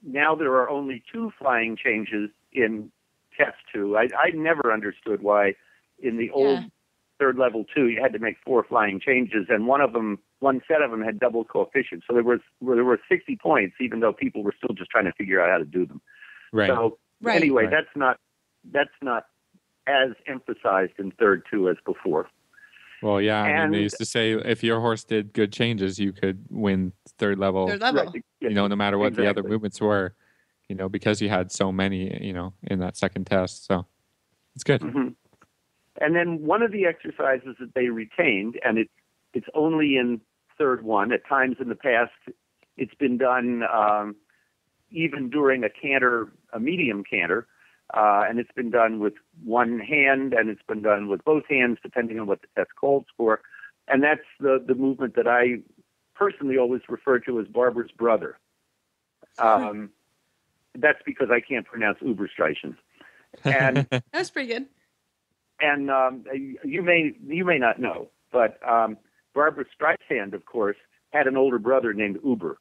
now there are only 2 flying changes in test 2. I never understood why in the old third level 2 you had to make 4 flying changes, and one set of them had double coefficients. So there were 60 points, even though people were still just trying to figure out how to do them. Right. So anyway, that's not as emphasized in third 2 as before. Well, yeah, they used to say if your horse did good changes, you could win third level. Right. No matter what the other movements were, because you had so many, in that second test. So it's good. Mm-hmm. And then one of the exercises that they retained, and it's only in third one. At times in the past, it's been done even during a medium canter. And it's been done with one hand, and it's been done with both hands, depending on what the test calls for. And that's the movement that I personally always refer to as Barbara's brother. That's because I can't pronounce Überstreichen. And that's pretty good. And you may not know, But Barbara Streisand, of course, had an older brother named Uber.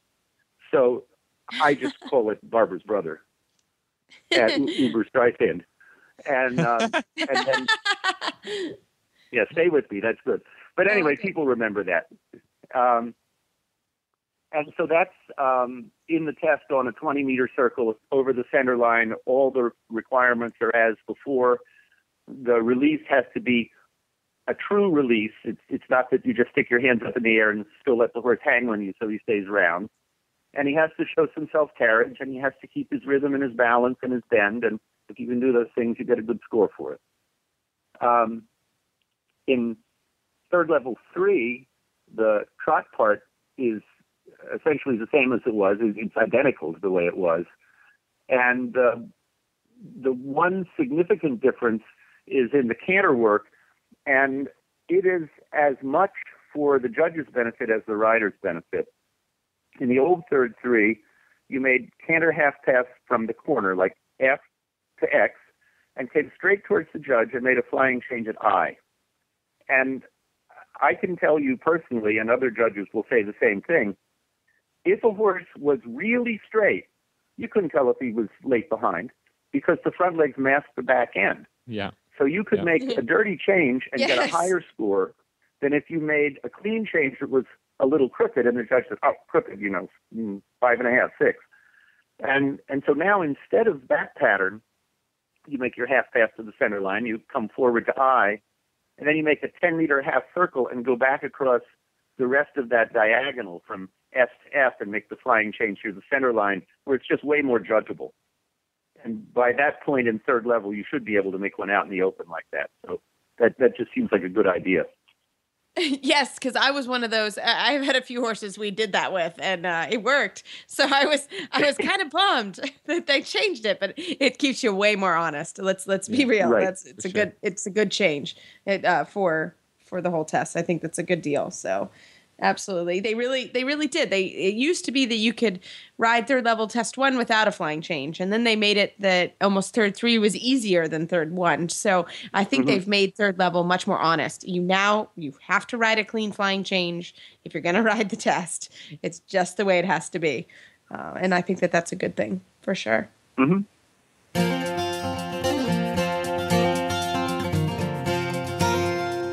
So I just call it Barbara's brother, Uber Streisand. And then, yeah, stay with me. That's good. But anyway, people remember that. And so that's in the test on a 20-meter circle over the center line. All the requirements are as before. The release has to be a true release. It's not that you just stick your hands up in the air and still let the horse hang on you so he stays round. And he has to show some self-carriage, and he has to keep his rhythm and his balance and his bend. And if you can do those things, you get a good score for it. In third level 3, the trot part is essentially the same as it was. It's identical to the way it was. And the one significant difference is in the canter work, and it is as much for the judge's benefit as the rider's benefit. In the old third 3, you made canter half pass from the corner, like F to X, and came straight towards the judge and made a flying change at I. And I can tell you personally, and other judges will say the same thing, if a horse was really straight, you couldn't tell if he was late behind because the front legs masked the back end. Yeah. So you could make a dirty change and get a higher score than if you made a clean change that was a little crooked, and the judge said, crooked, 5.5, 6. And so now instead of that pattern, you make your half pass to the center line, you come forward to I, and then you make a 10-meter half circle and go back across the rest of that diagonal from S to F and make the flying change through the center line, where it's just way more judgeable. And by that point in third level, you should be able to make one out in the open like that. So that just seems like a good idea. Yes, because I was one of those. I've had a few horses we did that with, and it worked. So I was kind of bummed that they changed it, but it keeps you way more honest. Let's be real. Right. It's a good change for the whole test. I think that's a good deal. So absolutely, they really did. It used to be that you could ride third level test 1 without a flying change, and then they made it that almost third 3 was easier than third 1. So I think they've made third level much more honest. You have to ride a clean flying change if you're going to ride the test. It's just the way it has to be, and I think that's a good thing for sure. Mm-hmm.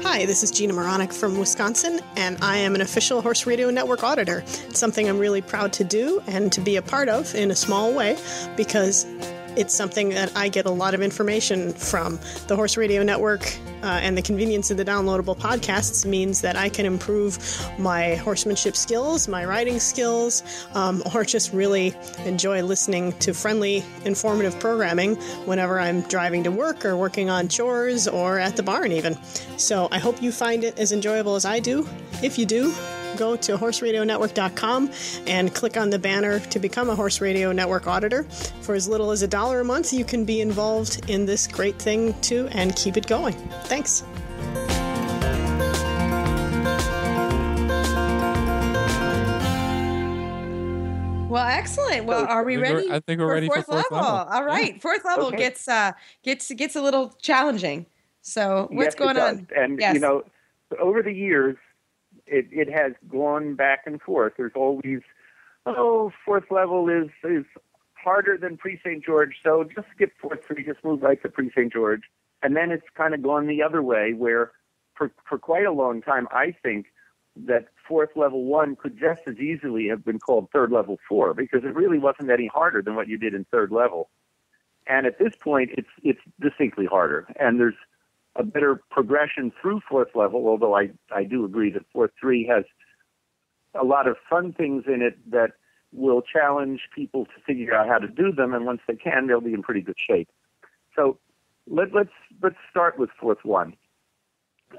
Hi, this is Gina Moronic from Wisconsin, and I am an official Horse Radio Network auditor. It's something I'm really proud to do and to be a part of in a small way because it's something that I get a lot of information from. The Horse Radio Network and the convenience of the downloadable podcasts means that I can improve my horsemanship skills, my riding skills, or just really enjoy listening to friendly, informative programming whenever I'm driving to work or working on chores or at the barn even. So I hope you find it as enjoyable as I do. If you do, go to horseradionetwork.com and click on the banner to become a Horse Radio Network auditor. For as little as $1 a month, you can be involved in this great thing too and keep it going. Thanks. Well, excellent. Well, are we ready? I think we're ready for fourth level. All right, fourth level gets a little challenging. So what's going on? And over the years, it has gone back and forth. There's always, fourth level is harder than pre-St. George, so just skip fourth 3, just move right to pre-St. George. And then it's kind of gone the other way, where for quite a long time, I think that fourth level 1 could just as easily have been called third level 4, because it really wasn't any harder than what you did in third level. And at this point, it's distinctly harder. And there's a better progression through fourth level, although I do agree that fourth 3 has a lot of fun things in it that will challenge people to figure out how to do them, and once they can, they'll be in pretty good shape. So let's start with fourth 1.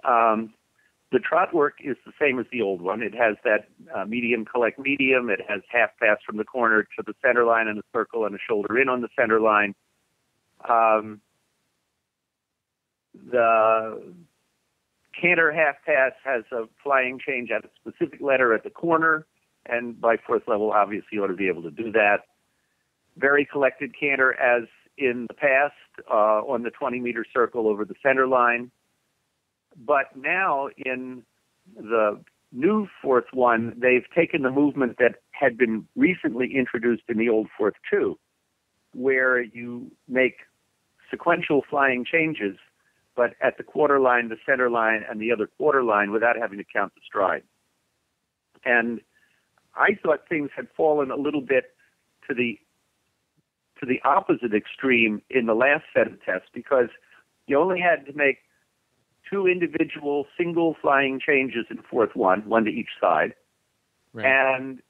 The trot work is the same as the old one. It has that medium collect medium. It has half pass from the corner to the center line and a circle and a shoulder in on the center line. The canter half pass has a flying change at a specific letter at the corner, and by fourth level, obviously, you ought to be able to do that. Very collected canter as in the past on the 20-meter circle over the center line. But now in the new fourth one, they've taken the movement that had been recently introduced in the old fourth two, where you make sequential flying changes, but at the quarter line, the center line, and the other quarter line without having to count the stride. And I thought things had fallen a little bit to the opposite extreme in the last set of tests, because you only had to make two individual single flying changes in fourth one to each side. Right. And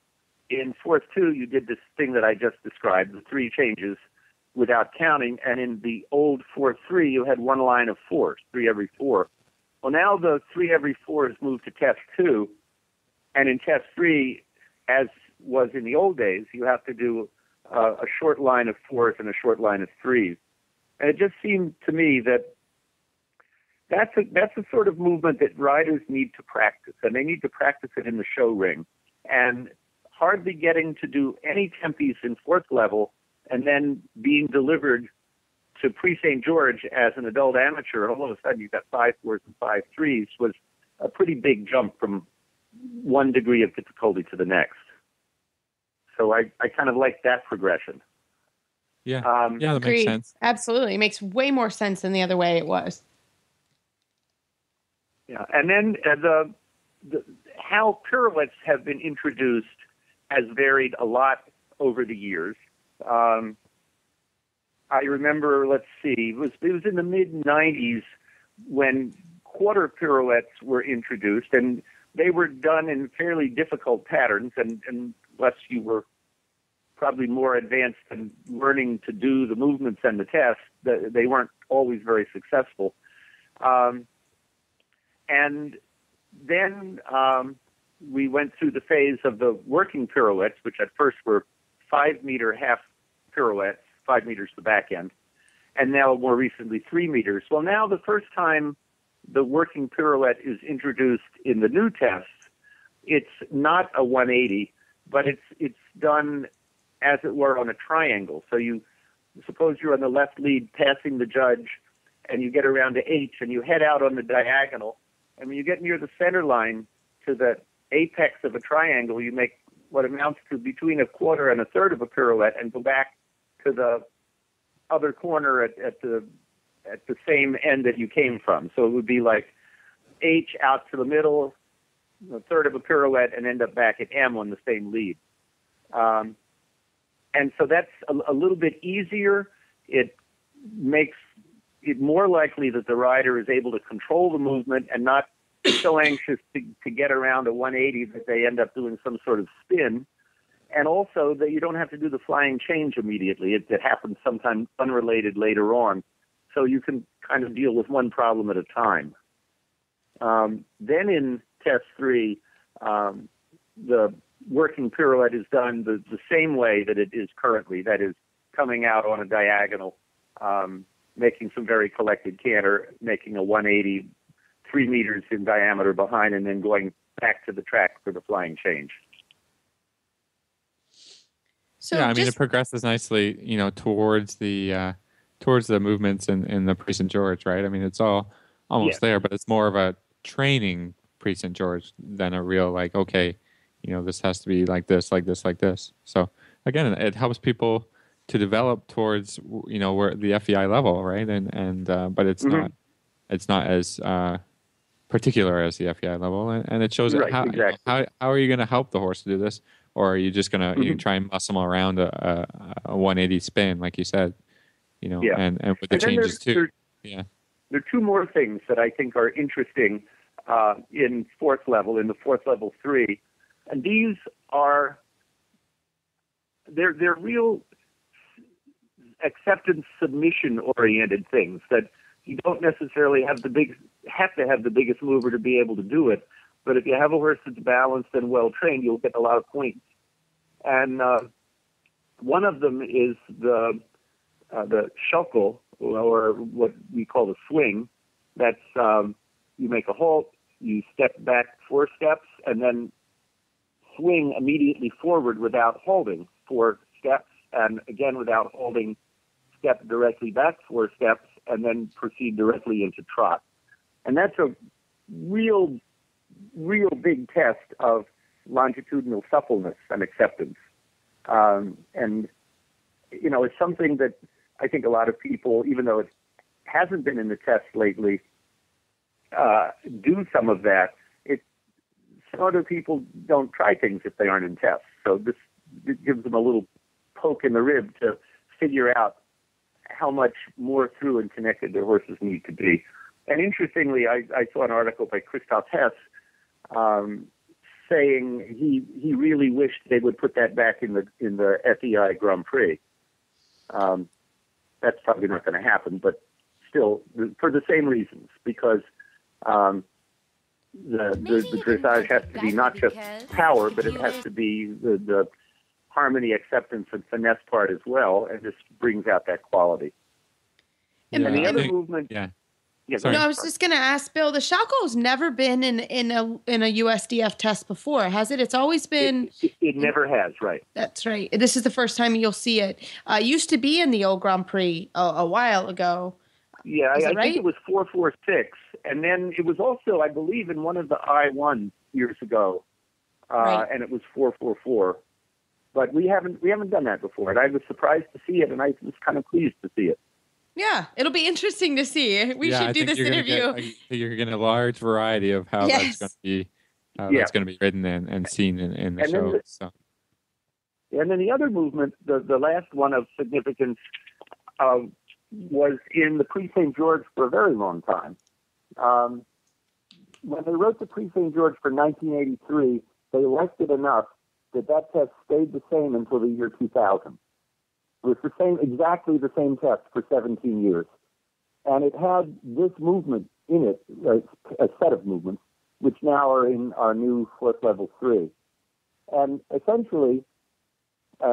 in fourth two, you did this thing that I just described, the three changes without counting. And in the old fourth three, you had one line of fours, 3 every 4. Well, now the 3 every 4 has moved to test 2. And in test 3, as was in the old days, you have to do a short line of 4s and a short line of 3s. And it just seemed to me that that's a sort of movement that riders need to practice, and they need to practice it in the show ring. And hardly getting to do any tempies in fourth level and then being delivered to Pre-St. George as an adult amateur, and all of a sudden you've got 5 4s and 5 3s, was a pretty big jump from one degree of difficulty to the next. So I kind of like that progression. Yeah, that makes sense. Absolutely. It makes way more sense than the other way it was. Yeah, and then how pirouettes have been introduced has varied a lot over the years. I remember, let's see, it was in the mid-'90s when quarter pirouettes were introduced, and they were done in fairly difficult patterns, and unless you were probably more advanced in learning to do the movements and the tests, they weren't always very successful. And then we went through the phase of the working pirouettes, which at first were 5-meter half pirouettes, 5 meters the back end, and now more recently 3 meters. Well, now the first time the working pirouette is introduced in the new tests, it's not a 180, but it's done as it were on a triangle. So you suppose you're on the left lead passing the judge, and you get around to H, and you head out on the diagonal. And when you get near the center line to the apex of a triangle, you make what amounts to between a quarter and a third of a pirouette and go back to the other corner at the same end that you came from. So it would be like H out to the middle, a third of a pirouette, and end up back at M on the same lead. And so that's a little bit easier. It makes it more likely that the rider is able to control the movement and not so anxious to get around a 180 that they end up doing some sort of spin. And also that you don't have to do the flying change immediately. It happens sometimes unrelated later on. So you can kind of deal with one problem at a time. Then in test 3, the working pirouette is done the same way that it is currently, that is coming out on a diagonal, making some very collected canter, making a 180, 3 meters in diameter behind, and then going back to the track for the flying change. So yeah, I mean, it progresses nicely, towards the movements in the Pre-St. George, right? I mean, it's all almost there, but it's more of a training Pre-St. George than a real, like, okay, this has to be like this, like this, like this. So again, it helps people to develop towards, where the FEI level, right? And but it's not as particular as the FEI level, and it shows how are you going to help the horse to do this, or are you just going to try and muscle them around a 180 spin, like you said, and with the changes too. There are 2 more things that I think are interesting in fourth level 3, and these are they're real acceptance submission oriented things that you don't necessarily have to have the biggest mover to be able to do it, but if you have a horse that's balanced and well trained, you'll get a lot of points. And one of them is the shuckle, or what we call the swing. That's you make a halt, you step back 4 steps, and then swing immediately forward without holding 4 steps, and again without holding, step directly back 4 steps, and then proceed directly into trot. And that's a real real big test of longitudinal suppleness and acceptance. And, you know, it's something that I think a lot of people, even though it hasn't been in the test lately, do some of that. Some other people don't try things if they aren't in tests. So it gives them a little poke in the rib to figure out how much more through and connected their horses need to be. And interestingly, I saw an article by Christoph Hess saying he really wished they would put that back in the FEI Grand Prix. That's probably not going to happen, but still, for the same reasons, because the dressage has to be not just power, but it has to be the harmony, acceptance, and finesse part as well, and this brings out that quality. And the other movement... Yeah. No, I was just going to ask Bill, the Shalko's never been in a USDF test before, has it? It's always been... It never has, right. That's right. This is the first time you'll see it. It used to be in the old Grand Prix a while ago. Yeah, I think it was 446, and then it was also, I believe, in one of the I-1 years ago, and it was 444. But we haven't done that before, and I was surprised to see it, and I was kind of pleased to see it. Yeah, it'll be interesting to see. We should do this interview. You're getting a large variety of how that's going to be, that's going to be ridden and seen in the show. And then the other movement, the last one of significance, was in the Prix St. George for a very long time. When they wrote the Prix St. George for 1983, they liked it enough that test stayed the same until the year 2000. It was exactly the same test for 17 years. And it had this movement in it, a set of movements, which now are in our new Force Level 3. And essentially,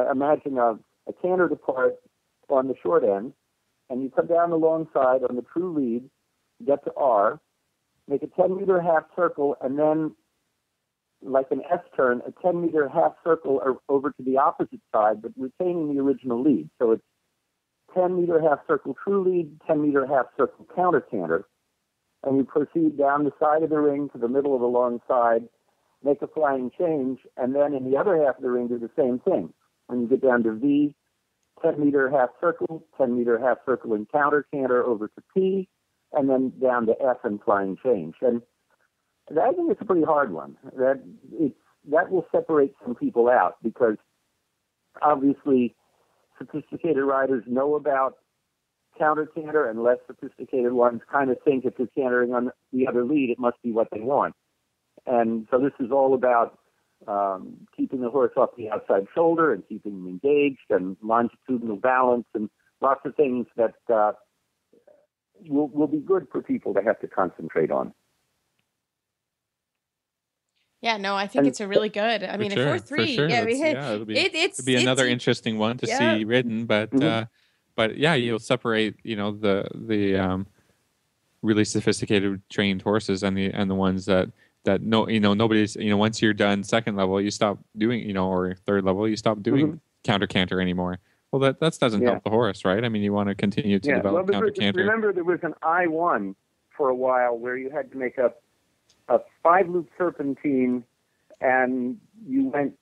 imagine a canter depart on the short end, and you come down the long side on the true lead, get to R, make a 10-meter half circle, and then, like an S-turn, a 10-meter half circle over to the opposite side, but retaining the original lead. So it's 10-meter half circle true lead, 10-meter half circle counter canter, and you proceed down the side of the ring to the middle of the long side, make a flying change, and then in the other half of the ring do the same thing. When you get down to V, 10-meter half circle, 10-meter half circle and counter canter over to P, and then down to F and flying change. And I think it's a pretty hard one. That will separate some people out because obviously sophisticated riders know about counter canter and less sophisticated ones kind of think if you're cantering on the other lead, it must be what they want. And so this is all about keeping the horse off the outside shoulder and keeping them engaged and longitudinal balance and lots of things that will be good for people to have to concentrate on. Yeah, no, I think it's a really good. I mean, a 4-3. Sure. Yeah, it'll be another interesting one to see ridden, but you'll separate, the really sophisticated trained horses and the ones that nobody's, once you're done second level, you stop doing, or third level, you stop doing counter canter anymore. Well, that doesn't help the horse, right? I mean, you want to continue to develop counter canter. Remember, there was an I-1 for a while where you had to make a 5-loop serpentine, and you went,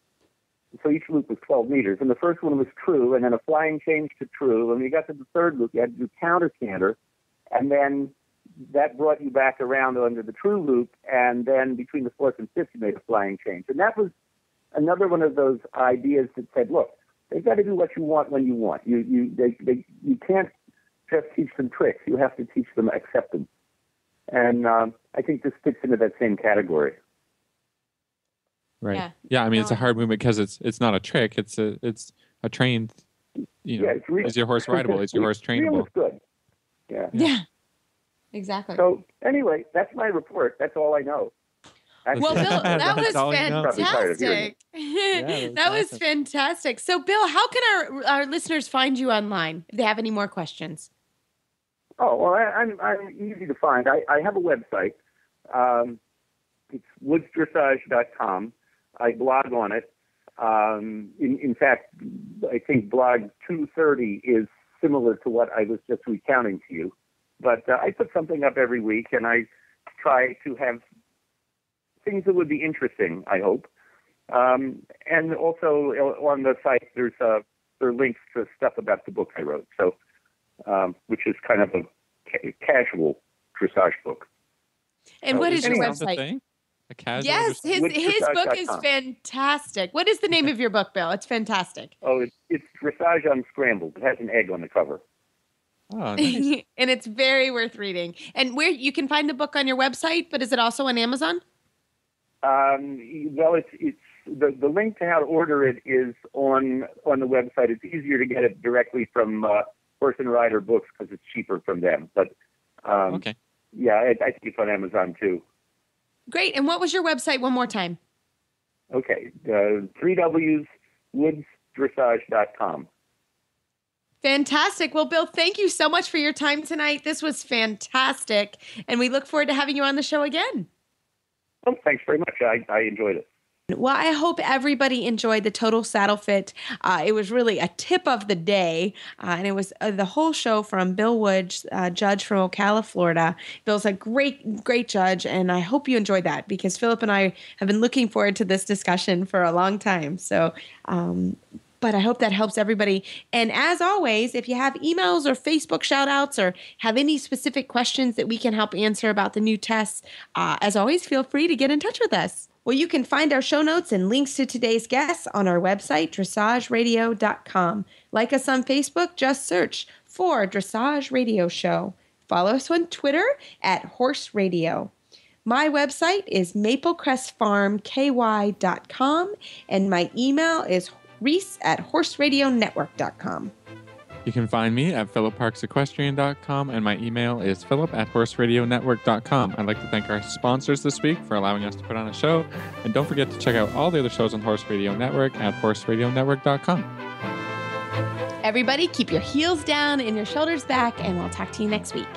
so each loop was 12 meters, and the first one was true, and then a flying change to true, and when you got to the third loop, you had to do counter canter, and then that brought you back around under the true loop, and then between the fourth and fifth, you made a flying change. And that was another one of those ideas that said, look, they've got to do what you want when you want. You can't just teach them tricks. You have to teach them acceptance. And I think this fits into that same category. Right. Yeah. I mean, it's a hard movement because it's not a trick. It's a trained. Is your horse rideable? Is your horse trainable? It's good. Yeah. Exactly. So anyway, that's my report. That's all I know. Well, Bill, that was fantastic. That was fantastic. So, Bill, how can our listeners find you online if they have any more questions? Oh, well, I'm easy to find. I have a website. It's woodsdressage.com. I blog on it. In fact, I think blog 230 is similar to what I was just recounting to you. But I put something up every week, and I try to have things that would be interesting, I hope. And also on the site, there are links to stuff about the book I wrote, so which is kind of a casual dressage book. And what is your website? Yes, his book is fantastic. What is the name of your book, Bill? It's fantastic. Oh, it's Dressage Unscrambled. It has an egg on the cover. Oh, nice. And it's very worth reading. And where you can find the book on your website, but is it also on Amazon? Well, it's the link to how to order it is on the website. It's easier to get it directly from Horse and Rider Books because it's cheaper from them. But okay. Yeah, I think it's on Amazon too. Great. And what was your website one more time? Okay. 3 W's, woodsdressage.com. Fantastic. Well, Bill, thank you so much for your time tonight. This was fantastic. And we look forward to having you on the show again. Oh, thanks very much. I enjoyed it. Well, I hope everybody enjoyed the Total Saddle Fit. It was really a tip of the day, and it was the whole show from Bill Woods, judge from Ocala, Florida. Bill's a great judge, and I hope you enjoyed that because Philip and I have been looking forward to this discussion for a long time. So, but I hope that helps everybody. And as always, if you have emails or Facebook shout outs or have any specific questions that we can help answer about the new tests, as always, feel free to get in touch with us. Well, you can find our show notes and links to today's guests on our website, dressageradio.com. Like us on Facebook, just search for Dressage Radio Show. Follow us on Twitter at Horse Radio. My website is maplecrestfarmky.com, and my email is reese@horseradionetwork.com. You can find me at philipparksequestrian.com, and my email is philip@horseradionetwork.com. I'd like to thank our sponsors this week for allowing us to put on a show. And don't forget to check out all the other shows on Horse Radio Network at horseradionetwork.com. Everybody, keep your heels down and your shoulders back, and we'll talk to you next week.